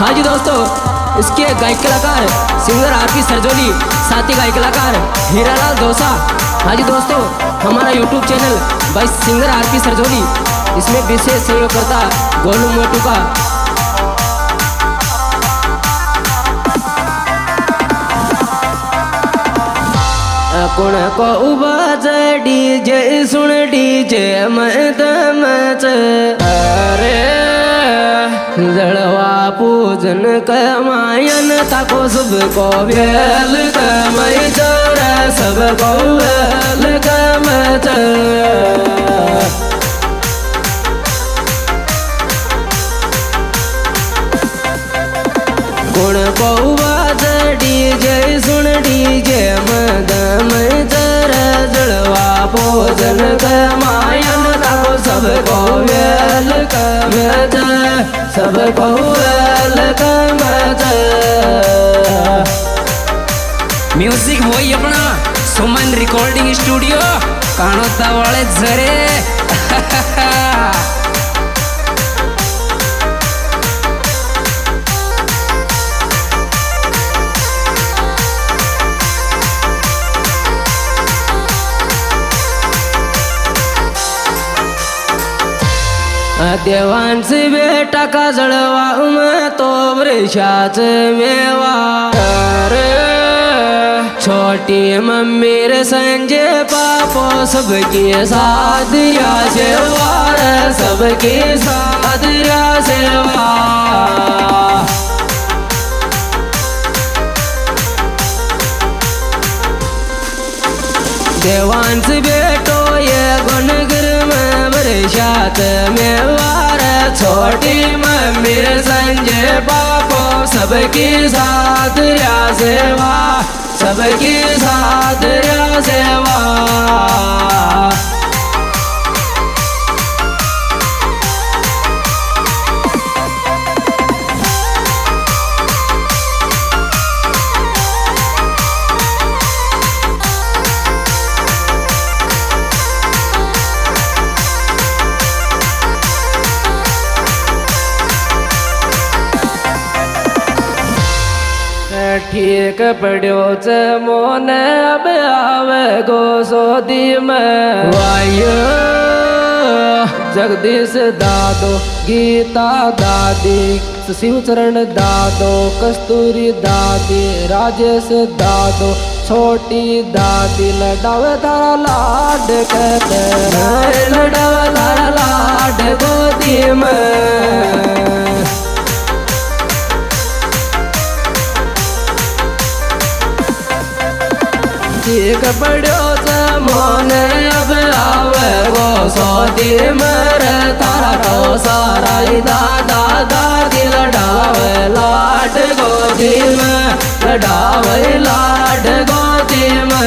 हाँ जी दोस्तों, इसके गायक कलाकार सिंगर आरपी सरजोली, साथी गायक कलाकार हीरालाल दोसा। हाँ जी दोस्तों, हमारा YouTube channel by singer RP Sarjoli, इसमें विशेष सहयोग करता गोलू मोटू का। कुण को उबाज डीजे सुन डीजे मत मच अरे जड़वा पूजन कमायन ताको सबको वेल कमई चोर सबको वेल कमच कुण को उबाज डीजे सुन डीजे मदम जर जड़वा भोजन कमायन ताको सबको वेल कमच सबको वेल कमच। म्यूजिक वही अपना सुमन रिकॉर्डिंग स्टूडियो कानोता वाले झरे देवांश बेटा का जड़वा में तो वृषाच मेवा रे छोटी मम्मी रे संजय पापो सबके साथ या सेवा सबके साथ या सेवा। देवांश बेटो ये गुनगर में बरसात में वार छोटी मम्मी संजय बापो सबके साथ या सेवा सबके साथ या सेवा। ठीक पड़ो च मोन अब आवे गो सोदी में वायो जगदीश दादो गीता दादी शिवचरण दादो कस्तूरी दादी राजेश दादो छोटी दादी लडावे तारा लाड कहते लडावे तारा लाड गोदी में। ठीक पड़ो च मोन अब आवे गो सोदी मर तारा तो सारा दादा दादी लडावे लाड गोदी में लडावे लाड गोदी में।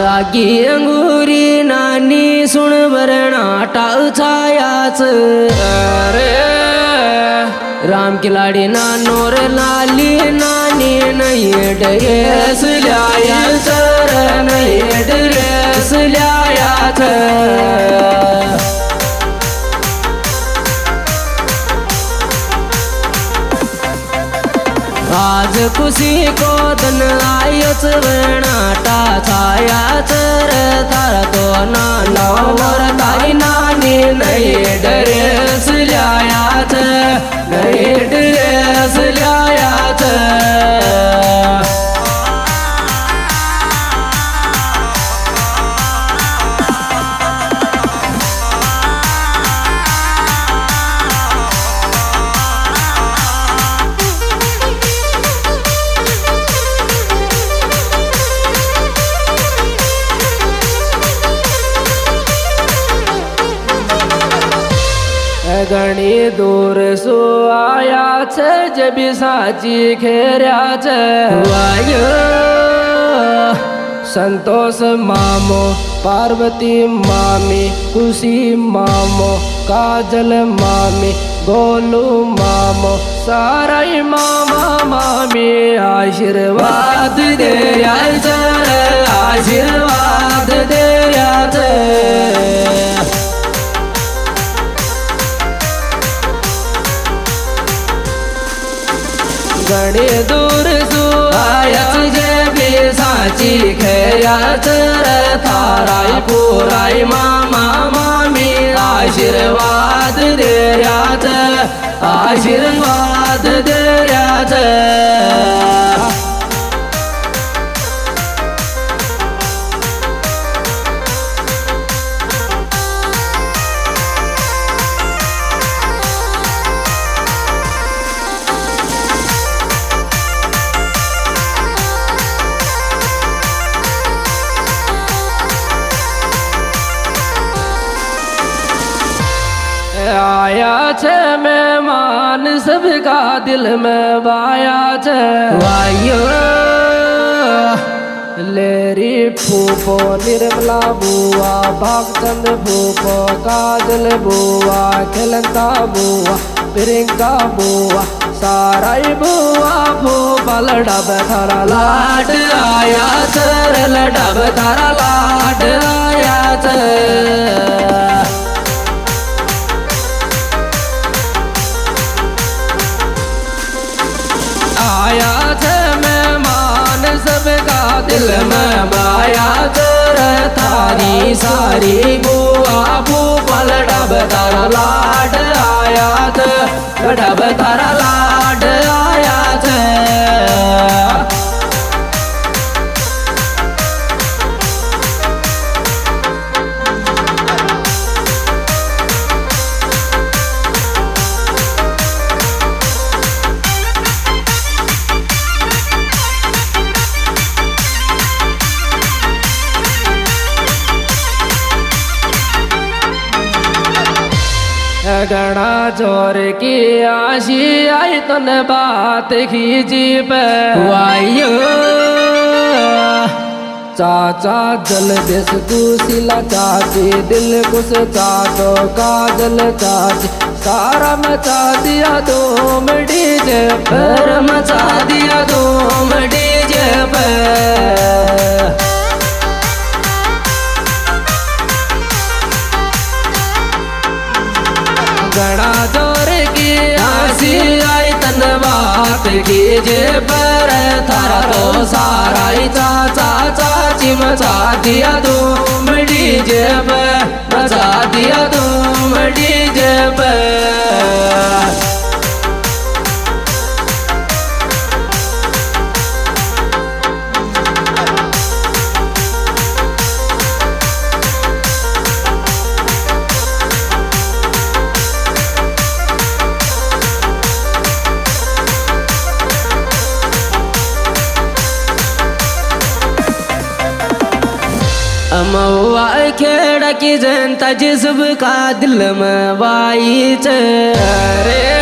आगी अंगूरी नानी सुन वरणा टाल छायाच अरे राम की लाड़ी नानोर लाली नानी नहीं ड्रेस लाया सर नहीं ड्रेस लाया था। आज खुशी को धन आयो चरणाटा छाया चर तारा तो नाना मोर तारी नानी नहीं ड्रेस लाया थ नहीं ड्रेस लाया थ। घणी दूर सो आया छे जबी साची खेर्या छे वायो संतोष मामो, पार्वती मामी, खुशी मामो, काजल मामी, गोलू मामो, सारा ही मामा मामी आशीर्वाद दे आशीर्वाद दे गणे दूर सु आयच जे बी साची खेयाच थाराई पुराई मामा मामी आशीर्वाद दे आशीर्वाद दे आया छे मेहमान सबका दिल में बाया छे वायो लेरी फूफो निर्मला बुआ भागचंद फूफो काजल बुआ खिलता बुआ प्रियंका बुआ सारा बुआ फूफा लडब थारा लाड आया चर लडब थारा लाड आया चर आया थे मेहमान सबका दिल में बाया कर थारी सारी बुआ फूफल डब तारा लाड आया थे डब तारा लाड आया थे गणा जोर की आशी आई तन बात खींची पे वायो चाचा जल देश कुशिला चाची दिल कुछ चाचो काजल चाची सारा मचा दिया धूम डीजे पर मचा दिया धूम डीजे पर गणा जोर की आसी आई तन बात कीजे पर थारा तो सारा ही चाचा चाची मचा दिया धूम डीजे पर मचा दिया धूम डीजे पर मऊआ खेड़ा की जनता जिसब का दिल में बाई रे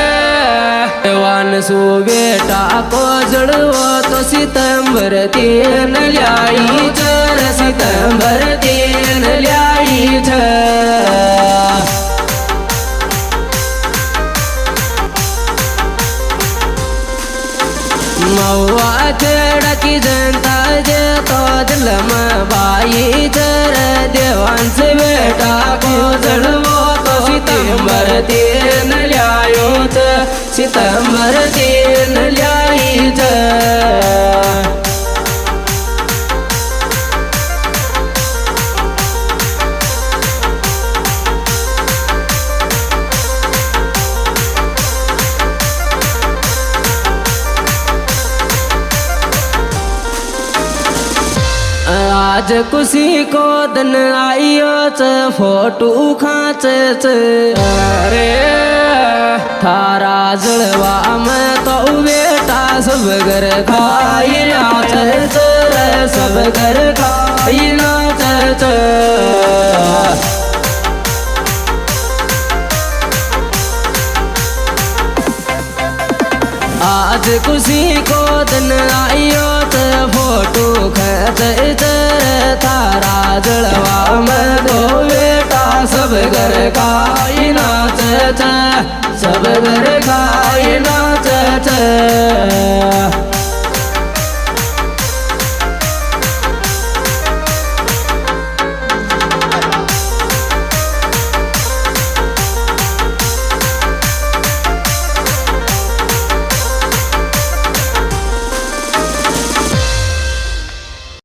वान सु बेटा को जड़ो तो सितंबर 3 ल्याई चर सितंबर 3 ल्याई मऊआ खेड़ा की जनता जे तो दिल में बाई चर देवांश बेटा को जड़वो तो सितंबर 3 ल्यायो सितंबर 3 ल्याई आज खुशी को दिन आइयो फोटो खाच अरे थारा जलवा में तो बेटा सब घर खाई नाच सब घर खाई नाच आज खुशी को दिन आइयो फोटो खच जलवा में दो बेटा सब घर खाई नाच सब घर खाई नाच